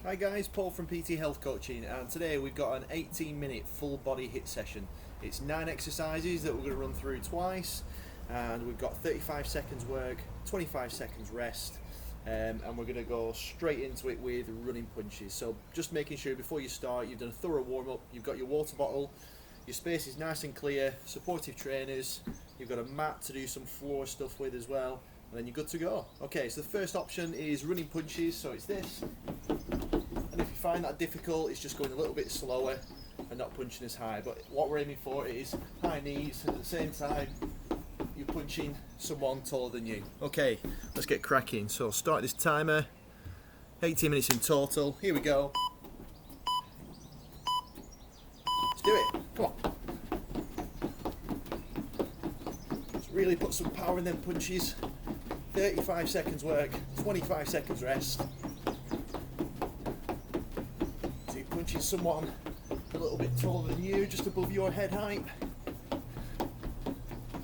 Hi guys, Paul from PT Health Coaching, and today we've got an 18-minute full body HIIT session. It's 9 exercises that we're going to run through twice, and we've got 35 seconds work, 25 seconds rest, and we're going to go straight into it with running punches. So just making sure before you start you've done a thorough warm-up, you've got your water bottle, your space is nice and clear, supportive trainers, you've got a mat to do some floor stuff with as well, and then you're good to go. Okay, so the first option is running punches, so it's this. And if you find that difficult, it's just going a little bit slower and not punching as high. But what we're aiming for is high knees, and at the same time, you're punching someone taller than you. Okay, let's get cracking. So start this timer, 18 minutes in total. Here we go. Let's do it. Come on. Let's really put some power in them punches. 35 seconds work, 25 seconds rest. Punching someone a little bit taller than you, just above your head height.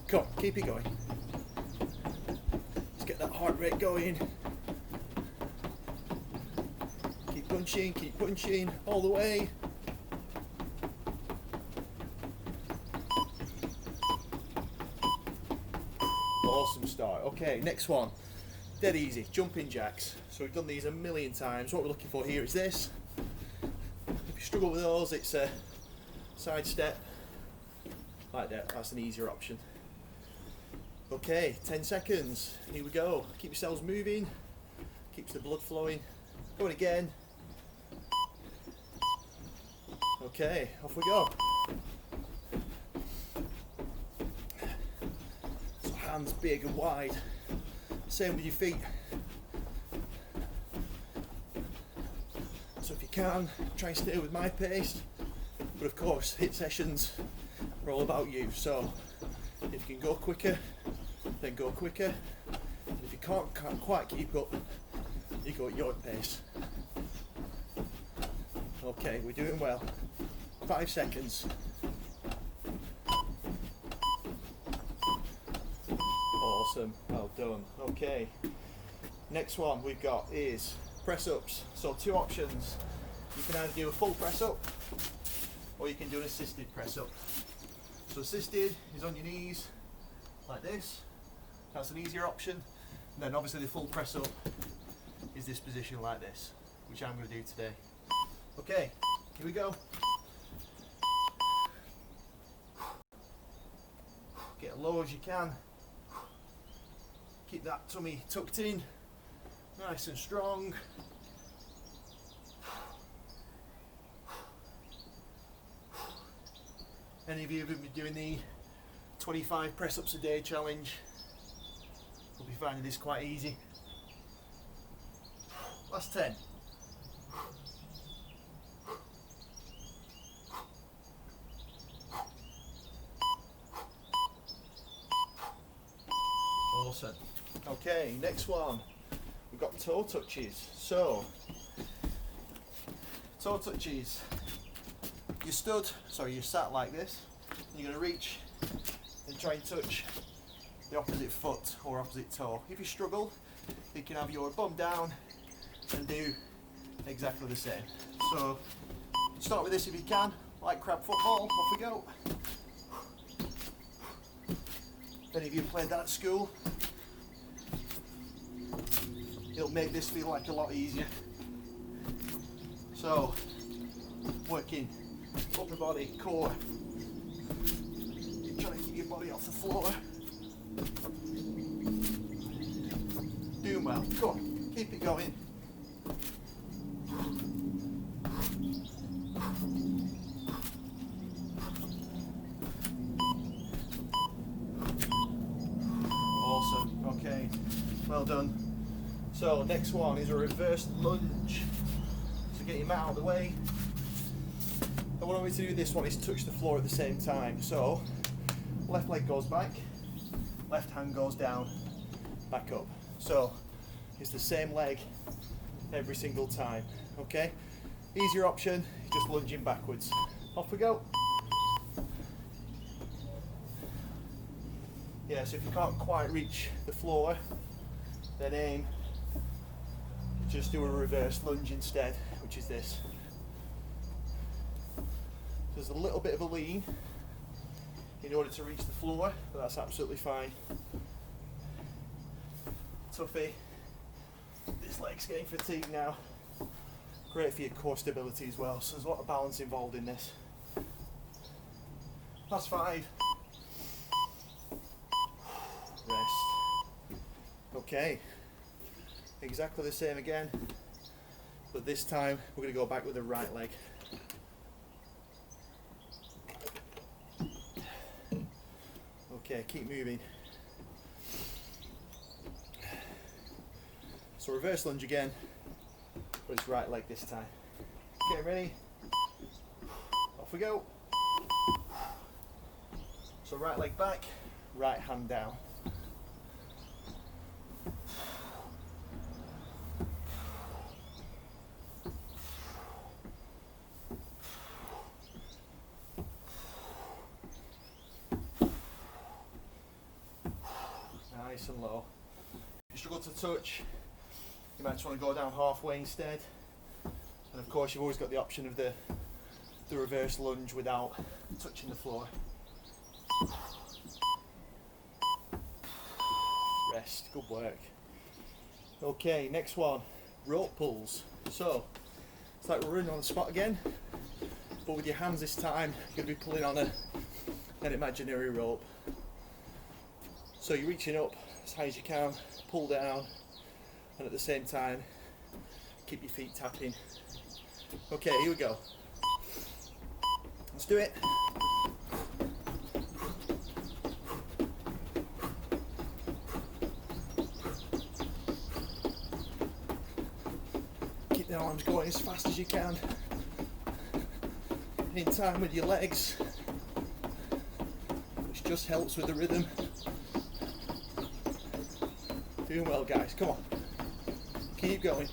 Come on, keep it going. Let's get that heart rate going. Keep punching, all the way. Awesome start. Okay, next one. Dead easy, jumping jacks. So we've done these a million times. What we're looking for here is this. Struggle with those, it's a side step like that. That's an easier option. Okay, 10 seconds, here we go. Keep yourselves moving, keeps the blood flowing. Going again. Okay, off we go. So hands big and wide, same with your feet. So if you can, try and stay with my pace, but of course HIIT sessions are all about you, so if you can go quicker, then go quicker, and if you can't quite keep up, you go at your pace. Okay, we're doing well. 5 seconds. Awesome, well done. Okay, next one we've got is press ups. So 2 options. You can either do a full press up or you can do an assisted press up. So assisted is on your knees like this. That's an easier option. And then obviously the full press up is this position like this, which I'm going to do today. Okay, here we go. Get as low as you can. Keep that tummy tucked in. Nice and strong. Any of you who've been doing the 25 press ups a day challenge will be finding this quite easy. Last 10. Awesome. Okay, next one. We've got toe touches. So, toe touches. You're sat like this. You're going to reach and try and touch the opposite foot or opposite toe. If you struggle, you can have your bum down and do exactly the same. So, start with this if you can, like crab football. Off we go. If any of you played that at school, it'll make this feel like a lot easier. So, working upper body, core. You're trying to keep your body off the floor. Doing well. Come on, keep it going. Awesome. Okay, well done. So next one is a reverse lunge. So get your mat out of the way. And what I want you to do with this one is touch the floor at the same time. So left leg goes back, left hand goes down, back up. So it's the same leg every single time. Okay? Easier option, just lunging backwards. Off we go. Yeah, so if you can't quite reach the floor, then aim just do a reverse lunge instead, which is this. There's a little bit of a lean in order to reach the floor, but that's absolutely fine. Toughie. This leg's getting fatigued now. Great for your core stability as well, so there's a lot of balance involved in this. Last 5. Rest. Okay, exactly the same again, but this time we're going to go back with the right leg. Okay, keep moving. So reverse lunge again, but it's right leg this time. Okay, ready? Off we go. So right leg back, right hand down. Nice and low. If you struggle to touch, you might just want to go down halfway instead. And of course you've always got the option of the reverse lunge without touching the floor. Rest, good work. Okay, next one, rope pulls. So it's like we're running on the spot again, but with your hands this time you're going to be pulling on an imaginary rope. So you're reaching up as high as you can, pull down, and at the same time keep your feet tapping. Okay, here we go. Let's do it. Keep the arms going as fast as you can, in time with your legs, which just helps with the rhythm. Doing well, guys, come on. Keep going.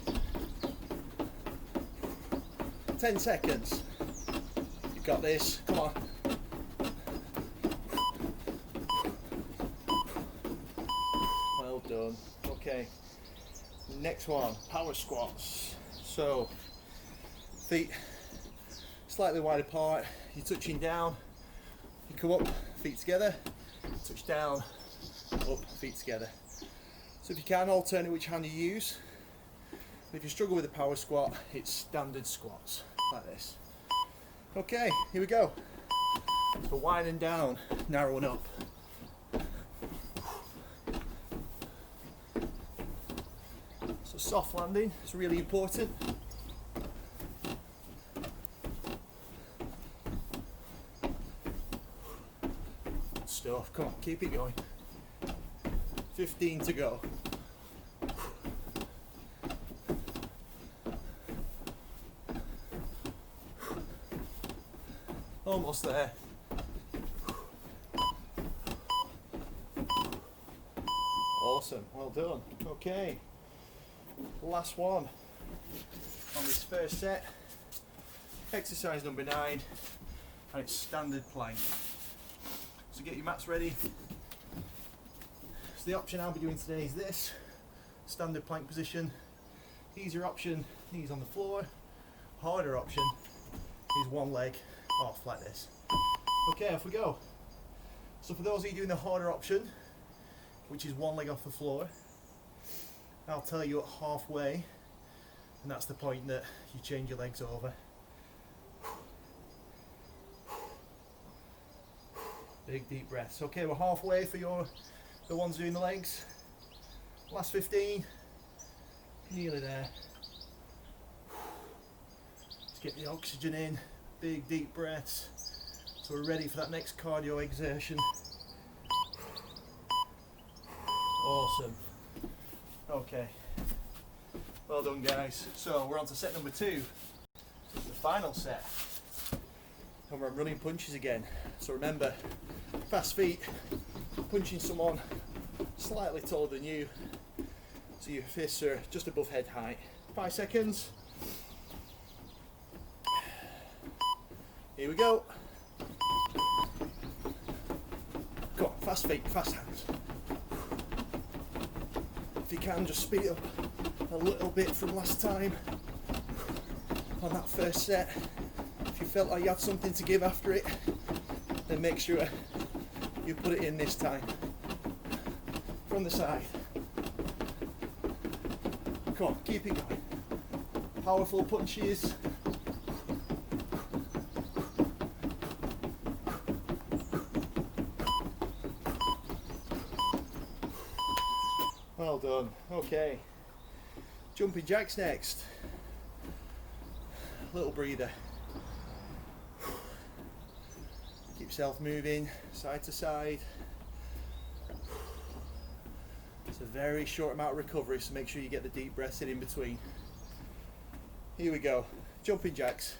10 seconds. You've got this, come on. Well done. Okay, next one, power squats. So, feet slightly wide apart, you're touching down, you come up, feet together, touch down, up, feet together. So if you can, alternate which hand you use. If you struggle with a power squat, it's standard squats, like this. Okay, here we go. So widen down, narrowing up. So soft landing is really important. Good stuff, come on, keep it going. 15 to go. Almost there. Awesome, well done. Okay, last one on this first set. Exercise number 9, and it's standard plank. So get your mats ready. So the option I'll be doing today is this, standard plank position. Easier option, knees on the floor. Harder option is one leg off like this. Okay, off we go. So for those of you doing the harder option, which is one leg off the floor, I'll tell you at halfway, and that's the point that you change your legs over. Big deep breaths. Okay, we're halfway for the ones doing the legs. Last 15, nearly there. Let's get the oxygen in. Big deep breaths, so we're ready for that next cardio exertion. Awesome. Okay, well done, guys. So we're on to set number 2, the final set, and we're on running punches again. So remember, fast feet, punching someone slightly taller than you, so your fists are just above head height. 5 seconds. Here we go. Come on, fast feet, fast hands. If you can, just speed up. a little bit from last time on that first set. If you felt like you had something to give after it, then make sure you put it in this time. From the side. Come on, keep it going. Powerful punches. Well done. Okay. Jumping jacks next. Little breather. Keep yourself moving side to side. It's a very short amount of recovery, so make sure you get the deep breaths in between. Here we go. Jumping jacks.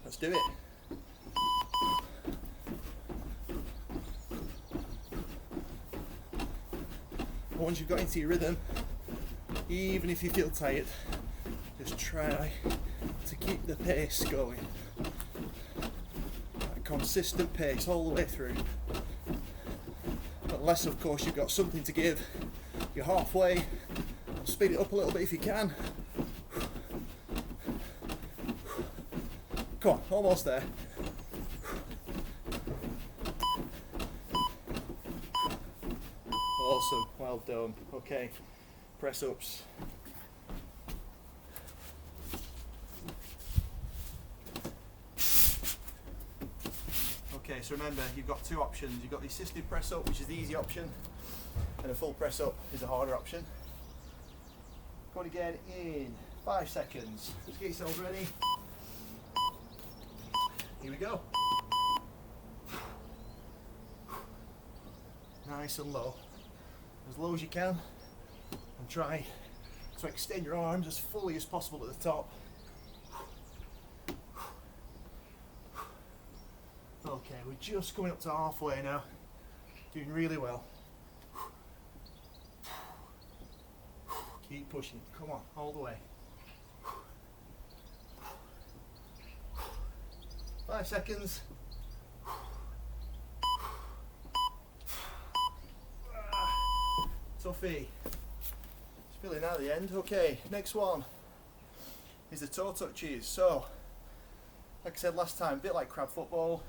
Let's do it. Once you've got into your rhythm, even if you feel tired, just try to keep the pace going. A consistent pace all the way through. Unless, of course, you've got something to give. You're halfway. Speed it up a little bit if you can. Come on, almost there. Awesome, well done. Okay, press ups. Okay, so remember, you've got two options. You've got the assisted press up, which is the easy option, and a full press up is a harder option. Going again in 5 seconds. Just get yourselves ready. Here we go. Nice and low. As low as you can, and try to extend your arms as fully as possible at the top. Okay, we're just coming up to halfway now. Doing really well. Keep pushing. Come on, all the way. 5 seconds. Toughie. It's feeling out the end. Okay, next one is the toe touches. So, like I said last time, a bit like crab football.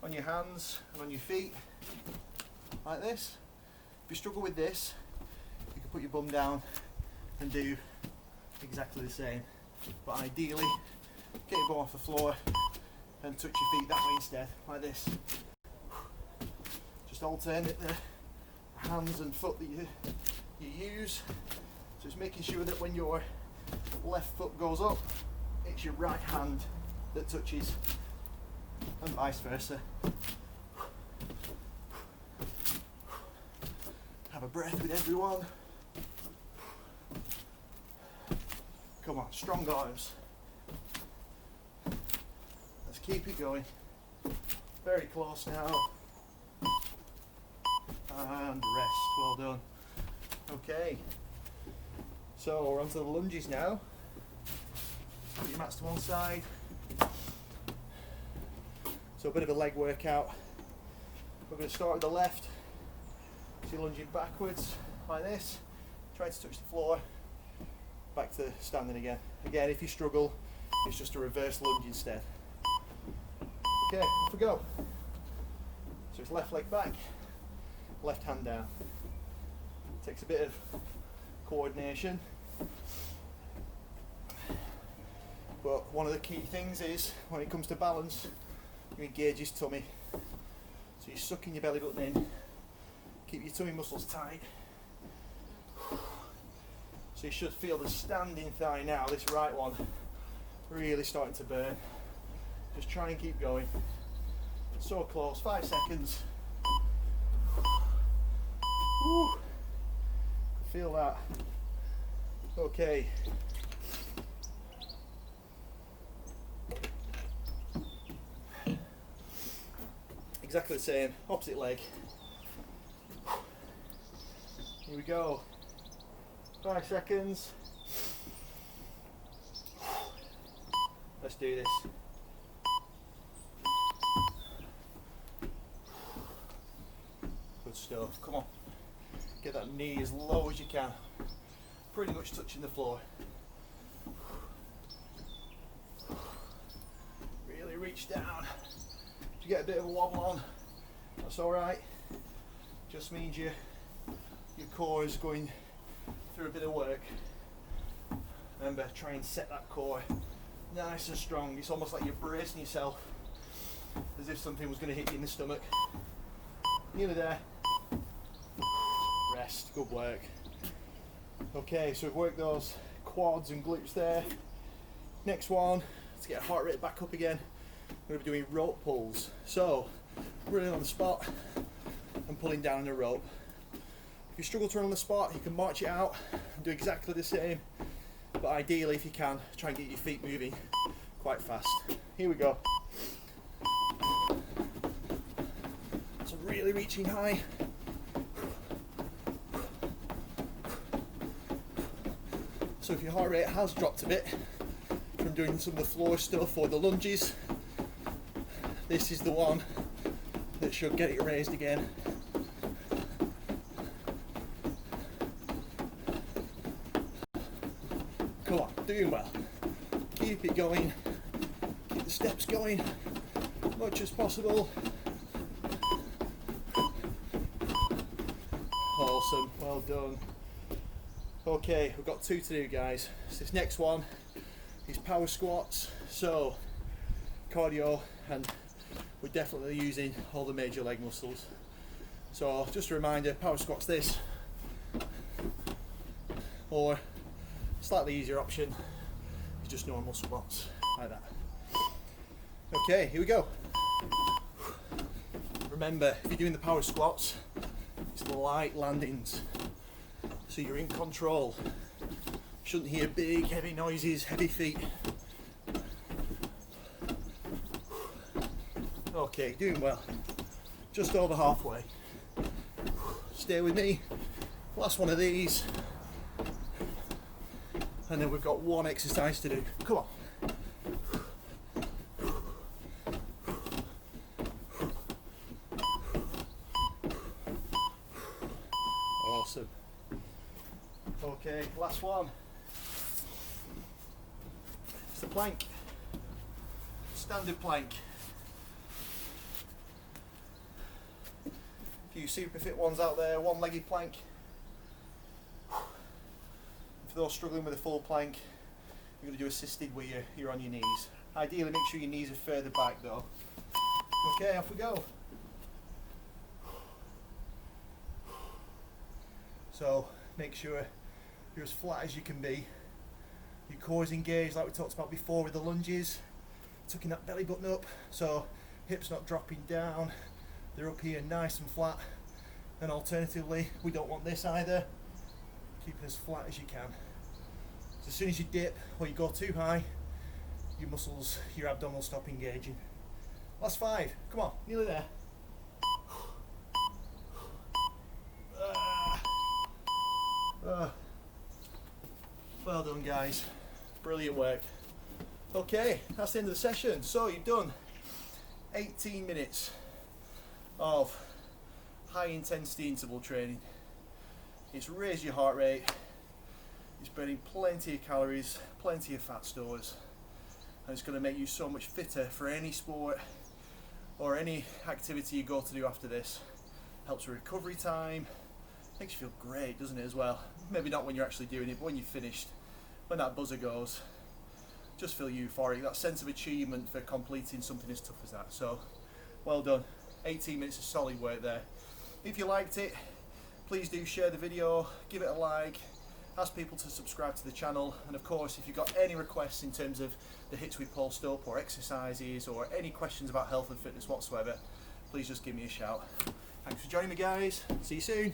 On your hands and on your feet, like this. If you struggle with this, you can put your bum down and do exactly the same. But ideally, get your bum off the floor and touch your feet that way instead, like this. Just alternate the hands and foot that you use. So it's making sure that when your left foot goes up, it's your right hand that touches, and vice versa. Have a breath with everyone. Come on, strong arms. Let's keep it going. Very close now. And rest. Well done. Okay. So we're on to the lunges now. Put your mats to one side. So a bit of a leg workout. We're going to start with the left. So you're lunging backwards like this. Try to touch the floor. Back to standing again. Again, if you struggle, it's just a reverse lunge instead. Okay, off we go. So it's left leg back, left hand down. Takes a bit of coordination. But one of the key things is, when it comes to balance, you engage his tummy. So you're sucking your belly button in, keep your tummy muscles tight. So you should feel the standing thigh now, this right one, really starting to burn. Just try and keep going. So close, 5 seconds. Woo. Feel that. Okay. Exactly the same, opposite leg. Here we go. 5 seconds. Let's do this. Good stuff. Come on. Get that knee as low as you can. pretty much touching the floor. Really reach down. If you get a bit of a wobble on, that's alright. Just means your core is going through a bit of work. Remember, try and set that core nice and strong. It's almost like you're bracing yourself as if something was going to hit you in the stomach. Nearly there. Rest, good work. Okay, so we've worked those quads and glutes there. Next one, let's get our heart rate back up again. We're going to be doing rope pulls. So, running on the spot and pulling down on a rope. If you struggle to run on the spot, you can march it out and do exactly the same. But ideally, if you can, try and get your feet moving quite fast. Here we go. So really reaching high. So if your heart rate has dropped a bit from doing some of the floor stuff or the lunges, this is the one that should get it raised again. Come on, doing well. Keep it going. Keep the steps going as much as possible. Awesome, well done. Okay, we've got 2 to do, guys. So this next one is power squats. So cardio, and we're definitely using all the major leg muscles. So just a reminder, power squats this, or slightly easier option is just normal squats, like that. Okay, here we go. Remember, if you're doing the power squats, it's light landings, so you're in control. Shouldn't hear big, heavy noises, heavy feet. Okay, doing well. Just over halfway. Stay with me. Last one of these. And then we've got one exercise to do. Come on. Awesome. Okay, last one. It's the plank. Standard plank. A few super fit ones out there, one-legged plank. For those struggling with a full plank, you're going to do assisted where you're on your knees. Ideally, make sure your knees are further back though. Okay, off we go. So, make sure you're as flat as you can be. Your core is engaged like we talked about before with the lunges. Tucking that belly button up, so hips not dropping down. They're up here nice and flat. And alternatively, we don't want this either. Keep it as flat as you can. So as soon as you dip or you go too high, your muscles, your abdominal stop engaging. Last 5, come on, nearly there. Well done, guys. Brilliant work. Okay, that's the end of the session. So you've done 18 minutes of high intensity interval training. It's raised your heart rate, it's burning plenty of calories, plenty of fat stores, and it's going to make you so much fitter for any sport or any activity you go to do after this. Helps with recovery time, makes you feel great, doesn't it, as well? Maybe not when you're actually doing it, but when you've finished, when that buzzer goes, just feel euphoric, that sense of achievement for completing something as tough as that. So, well done. 18 minutes of solid work there. If you liked it, please do share the video, give it a like, ask people to subscribe to the channel, and of course if you've got any requests in terms of the HIITs we post up or exercises or any questions about health and fitness whatsoever, please just give me a shout. Thanks for joining me, guys. See you soon.